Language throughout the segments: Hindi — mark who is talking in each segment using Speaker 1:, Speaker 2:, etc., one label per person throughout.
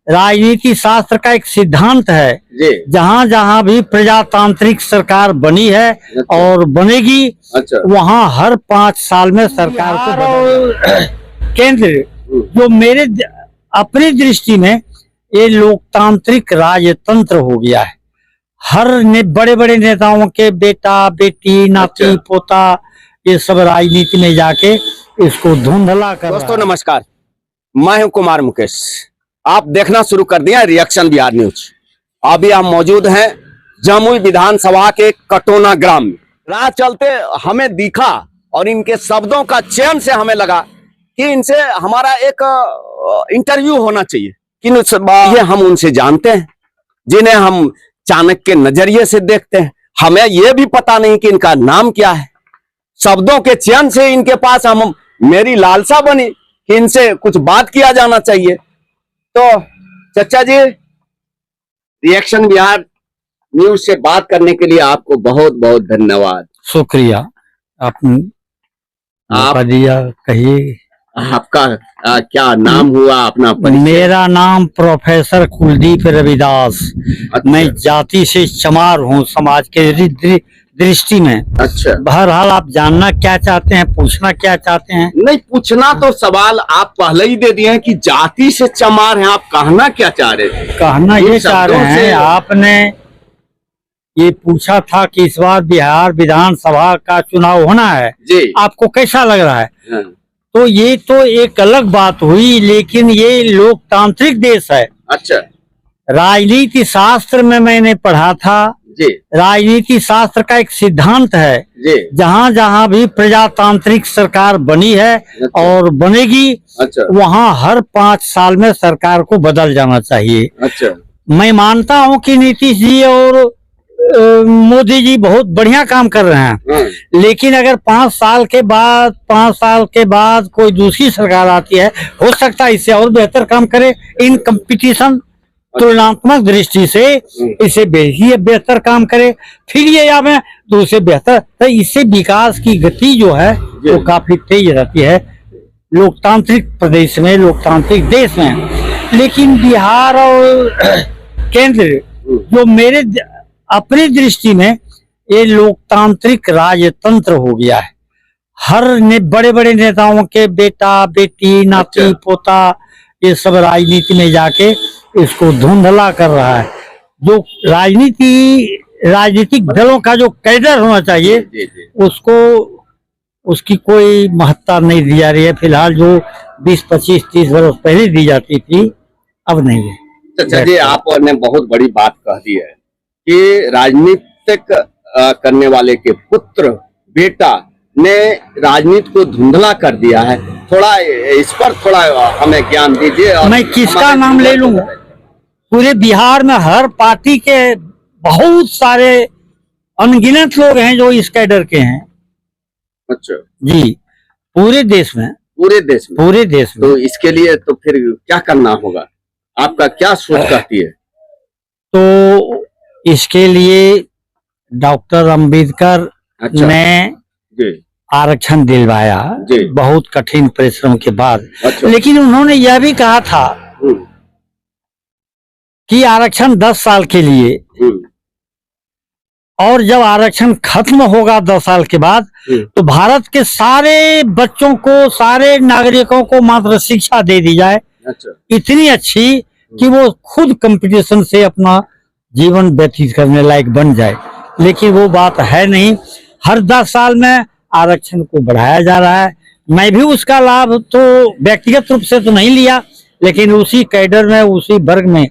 Speaker 1: राजनीति शास्त्र का एक सिद्धांत है, जहाँ जहाँ भी प्रजातांत्रिक सरकार बनी है और बनेगी, वहाँ हर 5 साल में सरकार को और केंद्र जो मेरे अपनी दृष्टि में ये लोकतांत्रिक राजतंत्र हो गया है। हर बड़े बड़े नेताओं के बेटा बेटी नाती पोता ये सब राजनीति में जाके इसको धुंधला कर।
Speaker 2: दोस्तों नमस्कार, मैं हूं कुमार मुकेश। आप देखना शुरू कर दिया रिएक्शन बिहार न्यूज। अभी हम मौजूद हैं जमुई विधानसभा के कटोना ग्राम में। राह चलते हमें दिखा और इनके शब्दों का चयन से हमें लगा कि इनसे हमारा एक इंटरव्यू होना चाहिए। कि ये हम उनसे जानते हैं जिन्हें हम चाणक्य के नजरिए से देखते हैं। हमें यह भी पता नहीं कि इनका नाम क्या है। शब्दों के चयन से इनके पास मेरी लालसा बनी कि इनसे कुछ बात किया जाना चाहिए। तो चचा जी, रिएक्शन बिहार न्यूज से बात करने के लिए आपको बहुत बहुत धन्यवाद।
Speaker 1: शुक्रिया। आप दिया, कहिए
Speaker 2: आपका क्या नाम हुआ, अपना परिचय?
Speaker 1: मेरा नाम प्रोफेसर कुलदीप रविदास। मैं जाति से चमार हूँ समाज के दृष्टि में।
Speaker 2: अच्छा,
Speaker 1: बहरहाल आप जानना क्या चाहते हैं, पूछना क्या चाहते हैं?
Speaker 2: नहीं, पूछना तो सवाल आप पहले ही दे दिए हैं कि जाति से चमार हैं। आप कहना क्या चाह रहे थे?
Speaker 1: कहना ये चाह रहे हैं, आपने ये पूछा था कि इस बार बिहार विधानसभा का चुनाव होना है जी, आपको कैसा लग रहा है? हाँ। तो ये तो एक अलग बात हुई, लेकिन ये लोकतांत्रिक देश है। अच्छा, राजनीति शास्त्र में मैंने पढ़ा था जी। राजनीति शास्त्र का एक सिद्धांत है, जहाँ जहाँ भी प्रजातांत्रिक सरकार बनी है और बनेगी, वहाँ हर 5 साल में सरकार को बदल जाना चाहिए। अच्छा, मैं मानता हूँ कि नीतीश जी और मोदी जी बहुत बढ़िया काम कर रहे हैं, लेकिन अगर 5 साल के बाद कोई दूसरी सरकार आती है, हो सकता है इससे और बेहतर काम करे। इन कंपटीशन तुलनात्मक दृष्टि से इसे बेहतर काम करे, फिर ये आवे दूसरे बेहतर, तो इससे विकास की गति जो है वो काफी तेज रहती है लोकतांत्रिक प्रदेश में, लोकतांत्रिक देश में। लेकिन बिहार और केंद्र जो मेरे अपनी दृष्टि में ये लोकतांत्रिक राजतंत्र हो गया है। हर बड़े बड़े नेताओं के बेटा बेटी नाती पोता ये सब राजनीति में जाके इसको धुंधला कर रहा है। जो राजनीतिक दलों का जो कैडर होना चाहिए उसको उसकी कोई महत्ता नहीं दी जा रही है। फिलहाल जो 20, 25, 30 वर्ष पहले दी जाती थी, अब नहीं है।
Speaker 2: चाचा जी, आपने बहुत बड़ी बात कह दी है कि राजनीतिक करने वाले के पुत्र बेटा ने राजनीति को धुंधला कर दिया है। थोड़ा इस पर थोड़ा हमें ज्ञान दीजिए।
Speaker 1: मैं किसका नाम ले लूं? पूरे बिहार में हर पार्टी के बहुत सारे अनगिनत लोग हैं जो इस कैडर के हैं। अच्छा जी, पूरे देश में। तो इसके लिए तो फिर क्या करना होगा? आपका क्या सोच कहती है? तो इसके लिए डॉक्टर अंबेडकर ने आरक्षण दिलवाया बहुत कठिन परिश्रम के बाद। लेकिन उन्होंने यह भी कहा था कि आरक्षण 10 साल के लिए, और जब आरक्षण खत्म होगा 10 साल के बाद, तो भारत के सारे बच्चों को, सारे नागरिकों को मात्र शिक्षा दे दी जाए, इतनी अच्छी कि वो खुद कंपटीशन से अपना जीवन व्यतीत करने लायक बन जाए। लेकिन वो बात है नहीं। हर 10 साल में आरक्षण को बढ़ाया जा रहा है। मैं भी उसका लाभ तो व्यक्तिगत रूप से तो नहीं लिया, लेकिन उसी कैडर में, उसी वर्ग में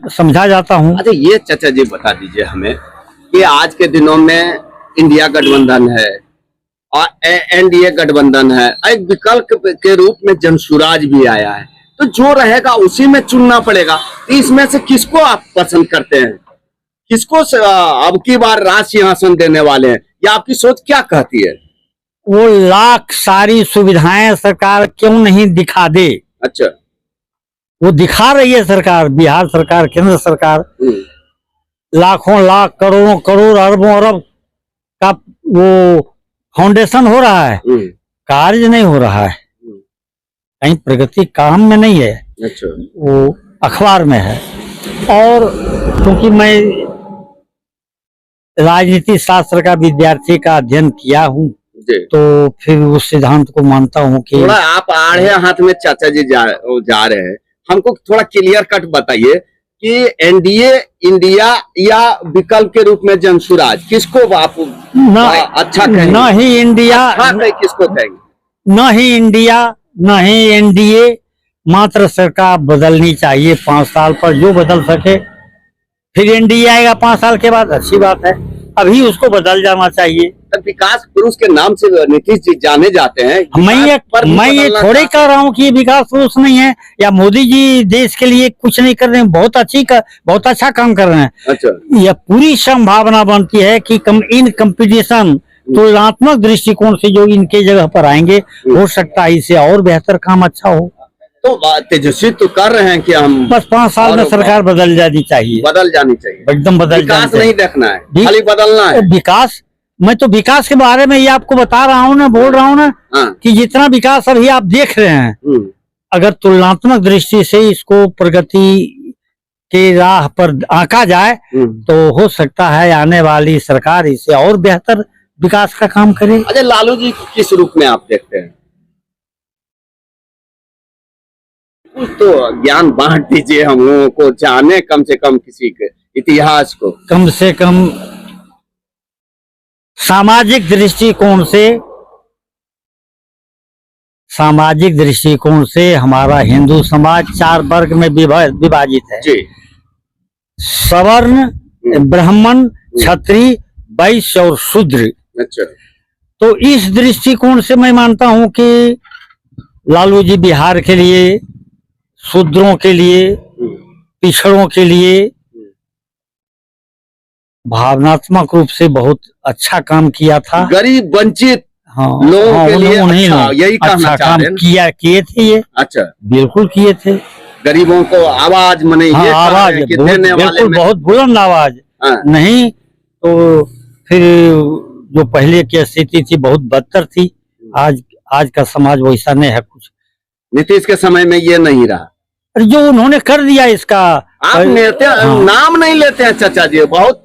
Speaker 1: समझा जाता हूँ।
Speaker 2: अच्छा, ये चाचा जी बता दीजिए हमें कि आज के दिनों में इंडिया गठबंधन है और एनडीए गठबंधन है, एक विकल्प के रूप में जनसुराज भी आया है, तो जो रहेगा उसी में चुनना पड़ेगा। इसमें से किसको आप पसंद करते हैं? किसको अब की बार राज सिंहासन देने वाले हैं, या आपकी सोच क्या कहती है?
Speaker 1: वो लाख सारी सुविधाएं सरकार क्यों नहीं दिखा दे? अच्छा, वो दिखा रही है सरकार, बिहार सरकार, केंद्र सरकार। लाखों लाख, करोड़ों करोड़, अरबों अरब का वो फाउंडेशन हो रहा है, कार्य नहीं हो रहा है। कहीं प्रगति काम में नहीं है,
Speaker 2: अच्छा,
Speaker 1: वो अखबार में है। और क्योंकि मैं राजनीति शास्त्र का विद्यार्थी का अध्ययन किया हूँ, तो फिर उस सिद्धांत को मानता हूँ कि
Speaker 2: थोड़ा आप आड़े हाथ में चाचा जी जा रहे हैं, हमको थोड़ा क्लियर कट बताइए कि एनडीए इंडिया या विकल्प के रूप में जनसुराज, किसको आप अच्छा कहेंगे?
Speaker 1: न ही इंडिया,
Speaker 2: अच्छा किसको कहेंगे?
Speaker 1: न ही इंडिया न ही एनडीए, मात्र सरकार बदलनी चाहिए 5 साल पर, जो बदल सके। फिर एनडीए आएगा 5 साल के बाद, अच्छी बात है, अभी उसको बदल जाना चाहिए।
Speaker 2: विकास पुरुष के नाम से नीतीश जी जाने जाते हैं।
Speaker 1: मैं ये थोड़े कह रहा हूँ कि विकास पुरुष नहीं है या मोदी जी देश के लिए कुछ नहीं कर रहे हैं, बहुत अच्छा काम कर रहे हैं।
Speaker 2: अच्छा,
Speaker 1: यह पूरी संभावना बनती है कि इन कंपटीशन तुलनात्मक दृष्टिकोण से जो इनके जगह पर आएंगे, हो सकता है इससे और बेहतर काम अच्छा हो।
Speaker 2: तो तेजस्वी तो कर रहे हैं कि हम
Speaker 1: बस 5 साल में सरकार बदल जानी चाहिए, एकदम बदल जानी चाहिए।
Speaker 2: नहीं देखना है, खाली बदलना है
Speaker 1: विकास। मैं तो विकास के बारे में ये आपको बता रहा हूँ ना, बोल रहा हूँ ना, कि जितना विकास अभी आप देख रहे हैं, अगर तुलनात्मक दृष्टि से इसको प्रगति के राह पर आंका जाए, तो हो सकता है आने वाली सरकार इससे और बेहतर विकास का काम करे।
Speaker 2: अच्छा, लालू जी किस रूप में आप देखते हैं? कुछ तो ज्ञान बांट दीजिए, हम लोगों को जाने कम से कम किसी के इतिहास को।
Speaker 1: कम से कम सामाजिक दृष्टिकोण से हमारा हिंदू समाज 4 वर्ग में विभाजित है जी। सवर्ण, ब्राह्मण, क्षत्रिय, वैश्य और शूद्र।
Speaker 2: अच्छा,
Speaker 1: तो इस दृष्टिकोण से मैं मानता हूं कि लालू जी बिहार के लिए, शूद्रों के लिए, पिछड़ों के लिए भावनात्मक रूप से बहुत अच्छा काम किया था।
Speaker 2: गरीब वंचित लोगों के लिए यही काम
Speaker 1: किए थे ये।
Speaker 2: अच्छा,
Speaker 1: बिल्कुल किए थे।
Speaker 2: गरीबों को आवाज मने
Speaker 1: आवाज बहुत बुलंद आवाज नहीं, तो फिर जो पहले की स्थिति थी बहुत बदतर थी। आज का समाज वैसा नहीं है कुछ।
Speaker 2: नीतीश के समय में ये नहीं रहा,
Speaker 1: जो उन्होंने कर दिया इसका
Speaker 2: आप नाम नहीं लेते हैं चाचा जी, बहुत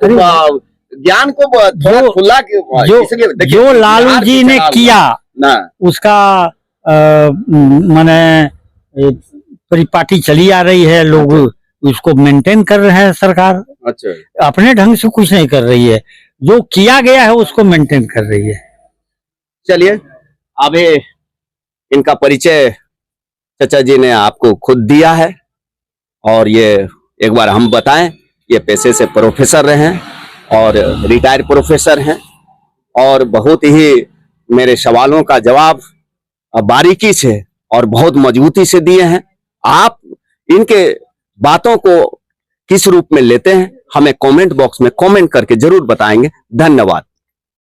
Speaker 2: ज्ञान को खुला
Speaker 1: जो लालू जी ने किया ना, उसका माने परिपाटी चली आ रही है, लोग उसको मेंटेन कर रहे हैं सरकार।
Speaker 2: अच्छा,
Speaker 1: अपने ढंग से कुछ नहीं कर रही है, जो किया गया है उसको मेंटेन कर रही है।
Speaker 2: चलिए, अभी इनका परिचय चाचा जी ने आपको खुद दिया है, और ये एक बार हम बताएं, ये पेशे से प्रोफेसर रहे हैं और रिटायर्ड प्रोफेसर हैं, और बहुत ही मेरे सवालों का जवाब बारीकी से और बहुत मजबूती से दिए हैं। आप इनके बातों को किस रूप में लेते हैं, हमें कमेंट बॉक्स में कमेंट करके जरूर बताएंगे। धन्यवाद।